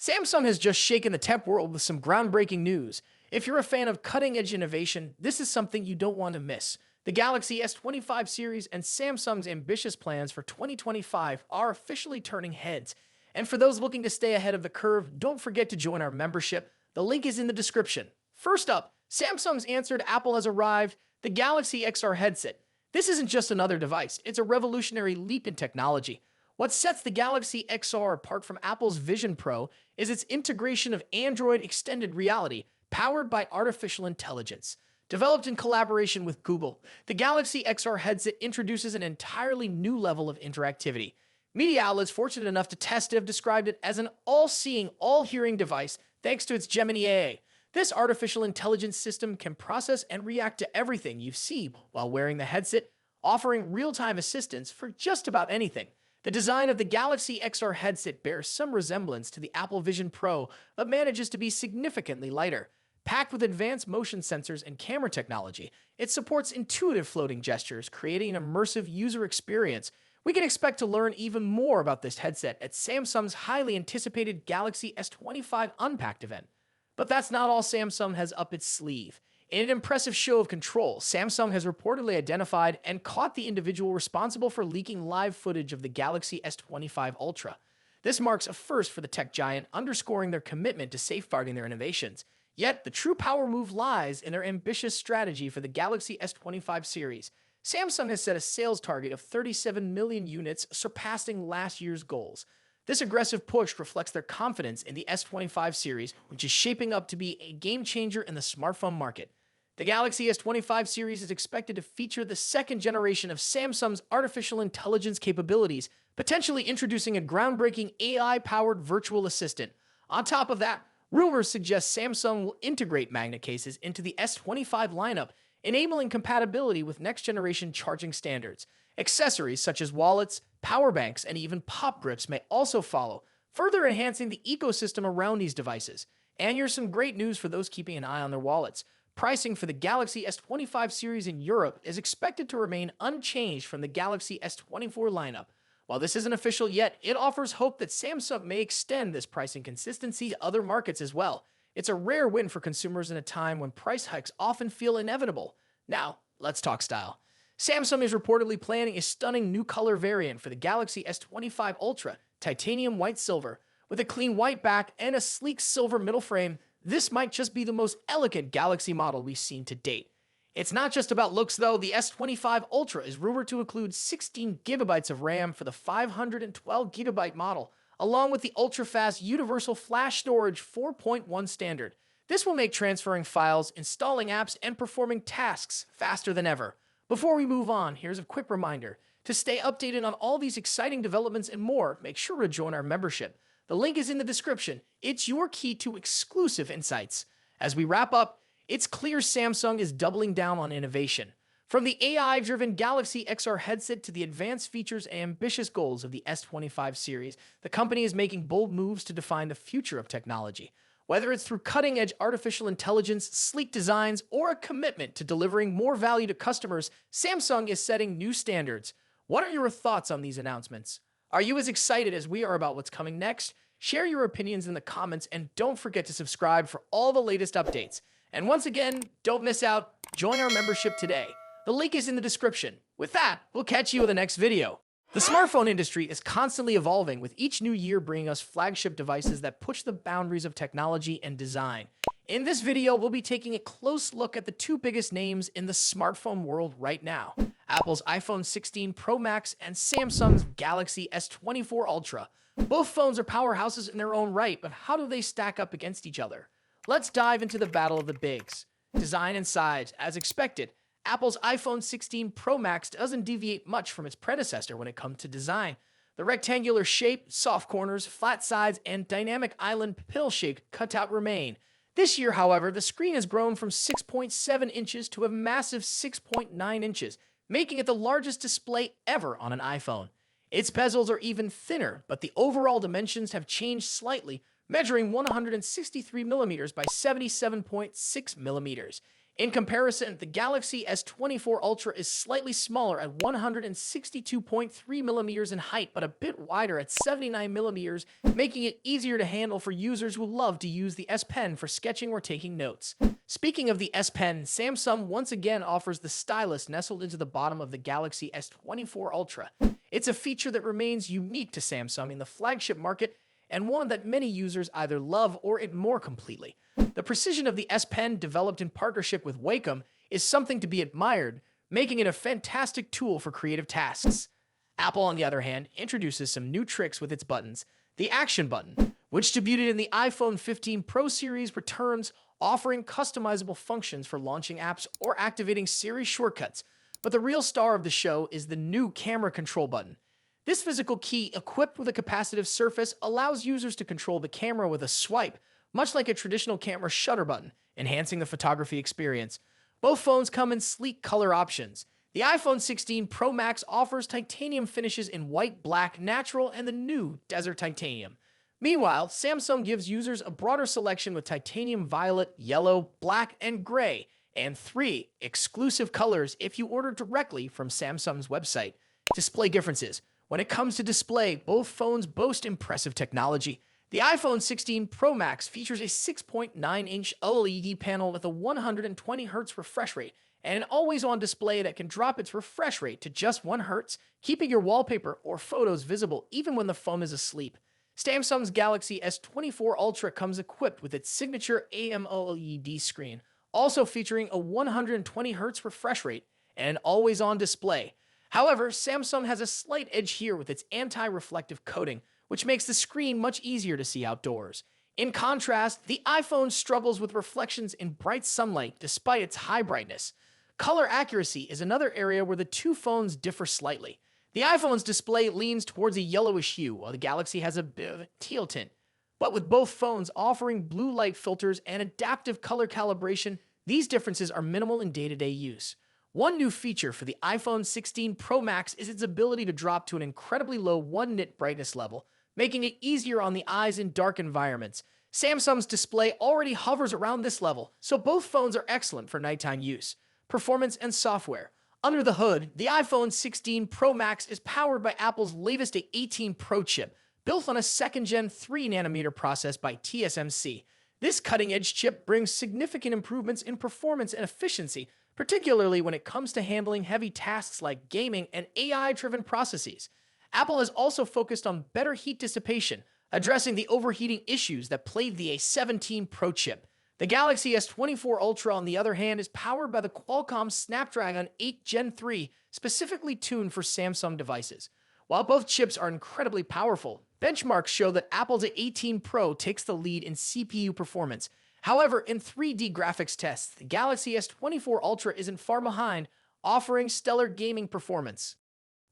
Samsung has just shaken the tech world with some groundbreaking news. If you're a fan of cutting-edge innovation, this is something you don't want to miss. The Galaxy S25 series and Samsung's ambitious plans for 2025 are officially turning heads. And for those looking to stay ahead of the curve, don't forget to join our membership. The link is in the description. First up, Samsung's answered Apple has arrived, the Galaxy XR headset. This isn't just another device, it's a revolutionary leap in technology. What sets the Galaxy XR apart from Apple's Vision Pro is its integration of Android extended reality, powered by artificial intelligence. Developed in collaboration with Google, the Galaxy XR headset introduces an entirely new level of interactivity. Media outlets fortunate enough to test it have described it as an all-seeing, all-hearing device thanks to its Gemini AI. This artificial intelligence system can process and react to everything you see while wearing the headset, offering real-time assistance for just about anything. The design of the Galaxy XR headset bears some resemblance to the Apple Vision Pro, but manages to be significantly lighter. Packed with advanced motion sensors and camera technology, it supports intuitive floating gestures, creating an immersive user experience. We can expect to learn even more about this headset at Samsung's highly anticipated Galaxy S25 Unpacked event. But that's not all Samsung has up its sleeve. In an impressive show of control, Samsung has reportedly identified and caught the individual responsible for leaking live footage of the Galaxy S25 Ultra. This marks a first for the tech giant, underscoring their commitment to safeguarding their innovations. Yet, the true power move lies in their ambitious strategy for the Galaxy S25 series. Samsung has set a sales target of 37 million units, surpassing last year's goals. This aggressive push reflects their confidence in the S25 series, which is shaping up to be a game-changer in the smartphone market. The Galaxy S25 series is expected to feature the second generation of Samsung's artificial intelligence capabilities, potentially introducing a groundbreaking AI-powered virtual assistant. On top of that, rumors suggest Samsung will integrate magnet cases into the S25 lineup, enabling compatibility with next-generation charging standards. Accessories such as wallets, power banks, and even pop grips may also follow, further enhancing the ecosystem around these devices. And here's some great news for those keeping an eye on their wallets. Pricing for the Galaxy S25 series in Europe is expected to remain unchanged from the Galaxy S24 lineup. While this isn't official yet, it offers hope that Samsung may extend this pricing consistency to other markets as well. It's a rare win for consumers in a time when price hikes often feel inevitable. Now, let's talk style. Samsung is reportedly planning a stunning new color variant for the Galaxy S25 Ultra, titanium white silver. With a clean white back and a sleek silver middle frame, this might just be the most elegant Galaxy model we've seen to date. It's not just about looks though. The S25 Ultra is rumored to include 16 gigabytes of RAM for the 512 gigabyte model, along with the ultra-fast Universal Flash Storage 4.1 standard. This will make transferring files, installing apps, and performing tasks faster than ever. Before we move on, here's a quick reminder. To stay updated on all these exciting developments and more, make sure to join our membership. The link is in the description. It's your key to exclusive insights. As we wrap up, it's clear Samsung is doubling down on innovation. From the AI-driven Galaxy XR headset to the advanced features and ambitious goals of the S25 series, the company is making bold moves to define the future of technology. Whether it's through cutting-edge artificial intelligence, sleek designs, or a commitment to delivering more value to customers, Samsung is setting new standards. What are your thoughts on these announcements? Are you as excited as we are about what's coming next? Share your opinions in the comments and don't forget to subscribe for all the latest updates. And once again, don't miss out. Join our membership today. The link is in the description. With that, we'll catch you in the next video. The smartphone industry is constantly evolving, with each new year bringing us flagship devices that push the boundaries of technology and design. In this video, we'll be taking a close look at the two biggest names in the smartphone world right now: Apple's iPhone 16 Pro Max and Samsung's Galaxy S24 Ultra. Both phones are powerhouses in their own right, but how do they stack up against each other? Let's dive into the battle of the bigs. Design and size. As expected, Apple's iPhone 16 Pro Max doesn't deviate much from its predecessor when it comes to design. The rectangular shape, soft corners, flat sides, and dynamic island pill-shaped cutout remain. This year, however, the screen has grown from 6.7 inches to a massive 6.9 inches, making it the largest display ever on an iPhone. Its bezels are even thinner, but the overall dimensions have changed slightly, measuring 163 millimeters by 77.6 millimeters. In comparison, the Galaxy S24 Ultra is slightly smaller at 162.3 millimeters in height, but a bit wider at 79 millimeters, making it easier to handle for users who love to use the S Pen for sketching or taking notes. Speaking of the S Pen, Samsung once again offers the stylus nestled into the bottom of the Galaxy S24 Ultra. It's a feature that remains unique to Samsung in the flagship market, and one that many users either love or ignore completely. The precision of the S Pen, developed in partnership with Wacom, is something to be admired, making it a fantastic tool for creative tasks. Apple, on the other hand, introduces some new tricks with its buttons. The Action button, which debuted in the iPhone 15 Pro series, returns, offering customizable functions for launching apps or activating Siri shortcuts. But the real star of the show is the new Camera Control button. This physical key, equipped with a capacitive surface, allows users to control the camera with a swipe, much like a traditional camera shutter button, enhancing the photography experience. Both phones come in sleek color options. The iPhone 16 Pro Max offers titanium finishes in white, black, natural, and the new Desert Titanium. Meanwhile, Samsung gives users a broader selection with titanium violet, yellow, black, and gray, and 3 exclusive colors if you order directly from Samsung's website. Display differences. When it comes to display, both phones boast impressive technology. The iPhone 16 Pro Max features a 6.9-inch OLED panel with a 120Hz refresh rate and an always-on display that can drop its refresh rate to just 1 Hz, keeping your wallpaper or photos visible even when the phone is asleep. Samsung's Galaxy S24 Ultra comes equipped with its signature AMOLED screen, also featuring a 120Hz refresh rate and an always-on display. However, Samsung has a slight edge here with its anti-reflective coating, which makes the screen much easier to see outdoors. In contrast, the iPhone struggles with reflections in bright sunlight despite its high brightness. Color accuracy is another area where the two phones differ slightly. The iPhone's display leans towards a yellowish hue, while the Galaxy has a bit of a teal tint. But with both phones offering blue light filters and adaptive color calibration, these differences are minimal in day-to-day use. One new feature for the iPhone 16 Pro Max is its ability to drop to an incredibly low 1 nit brightness level, making it easier on the eyes in dark environments. Samsung's display already hovers around this level, so both phones are excellent for nighttime use. Performance and software. Under the hood, the iPhone 16 Pro Max is powered by Apple's latest A18 Pro chip, built on a second-gen 3nm process by TSMC. This cutting-edge chip brings significant improvements in performance and efficiency, particularly when it comes to handling heavy tasks like gaming and AI-driven processes. Apple has also focused on better heat dissipation, addressing the overheating issues that plagued the A17 Pro chip. The Galaxy S24 Ultra, on the other hand, is powered by the Qualcomm Snapdragon 8 Gen 3, specifically tuned for Samsung devices. While both chips are incredibly powerful, benchmarks show that Apple's A18 Pro takes the lead in CPU performance. However, in 3D graphics tests, the Galaxy S24 Ultra isn't far behind, offering stellar gaming performance.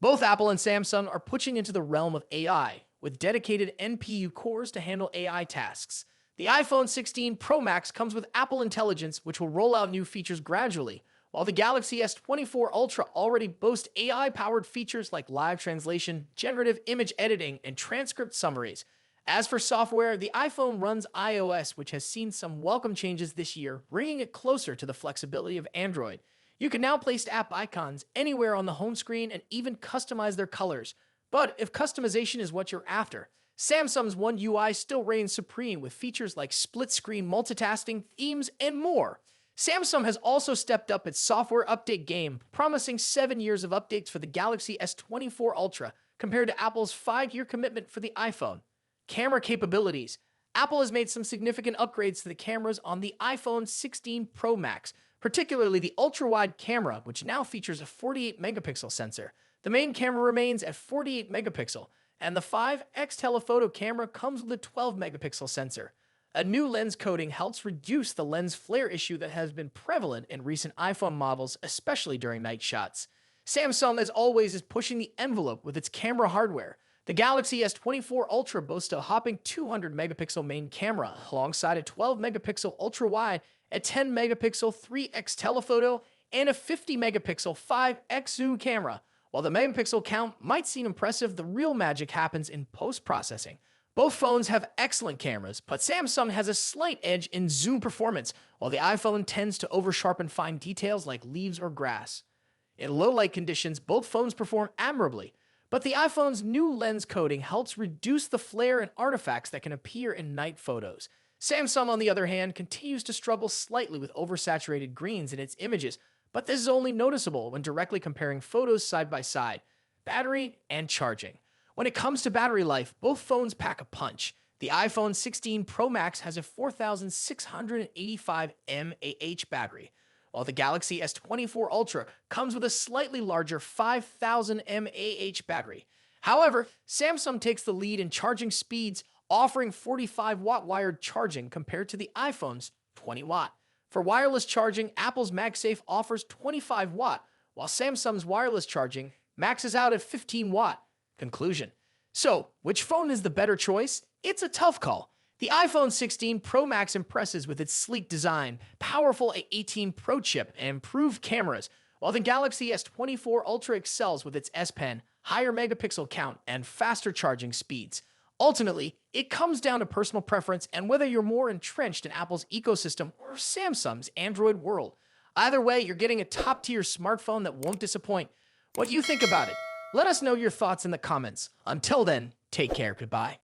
Both Apple and Samsung are pushing into the realm of AI, with dedicated NPU cores to handle AI tasks. The iPhone 16 Pro Max comes with Apple Intelligence, which will roll out new features gradually, while the Galaxy S24 Ultra already boasts AI-powered features like live translation, generative image editing, and transcript summaries. As for software, the iPhone runs iOS, which has seen some welcome changes this year, bringing it closer to the flexibility of Android. You can now place app icons anywhere on the home screen and even customize their colors. But if customization is what you're after, Samsung's One UI still reigns supreme with features like split-screen multitasking, themes, and more. Samsung has also stepped up its software update game, promising 7 years of updates for the Galaxy S24 Ultra, compared to Apple's 5-year commitment for the iPhone. Camera capabilities. Apple has made some significant upgrades to the cameras on the iPhone 16 Pro Max, particularly the ultra-wide camera, which now features a 48-megapixel sensor. The main camera remains at 48 megapixel, and the 5x telephoto camera comes with a 12-megapixel sensor. A new lens coating helps reduce the lens flare issue that has been prevalent in recent iPhone models, especially during night shots. Samsung, as always, is pushing the envelope with its camera hardware. The Galaxy S24 Ultra boasts a hopping 200-megapixel main camera, alongside a 12-megapixel ultra-wide, a 10-megapixel 3x telephoto, and a 50-megapixel 5x zoom camera. While the megapixel count might seem impressive, the real magic happens in post-processing. Both phones have excellent cameras, but Samsung has a slight edge in zoom performance, while the iPhone tends to oversharpen fine details like leaves or grass. In low light conditions, both phones perform admirably, but the iPhone's new lens coating helps reduce the flare and artifacts that can appear in night photos. Samsung, on the other hand, continues to struggle slightly with oversaturated greens in its images, but this is only noticeable when directly comparing photos side by side. Battery and charging. When it comes to battery life, both phones pack a punch. The iPhone 16 Pro Max has a 4,685 mAh battery, while the Galaxy S24 Ultra comes with a slightly larger 5,000 mAh battery. However, Samsung takes the lead in charging speeds, offering 45-watt wired charging compared to the iPhone's 20-watt. For wireless charging, Apple's MagSafe offers 25-watt, while Samsung's wireless charging maxes out at 15-watt. Conclusion. So, which phone is the better choice? It's a tough call. The iPhone 16 Pro Max impresses with its sleek design, powerful A18 Pro chip, and improved cameras, while the Galaxy S24 Ultra excels with its S Pen, higher megapixel count, and faster charging speeds. Ultimately, it comes down to personal preference and whether you're more entrenched in Apple's ecosystem or Samsung's Android world. Either way, you're getting a top-tier smartphone that won't disappoint. What do you think about it? Let us know your thoughts in the comments. Until then, take care. Goodbye.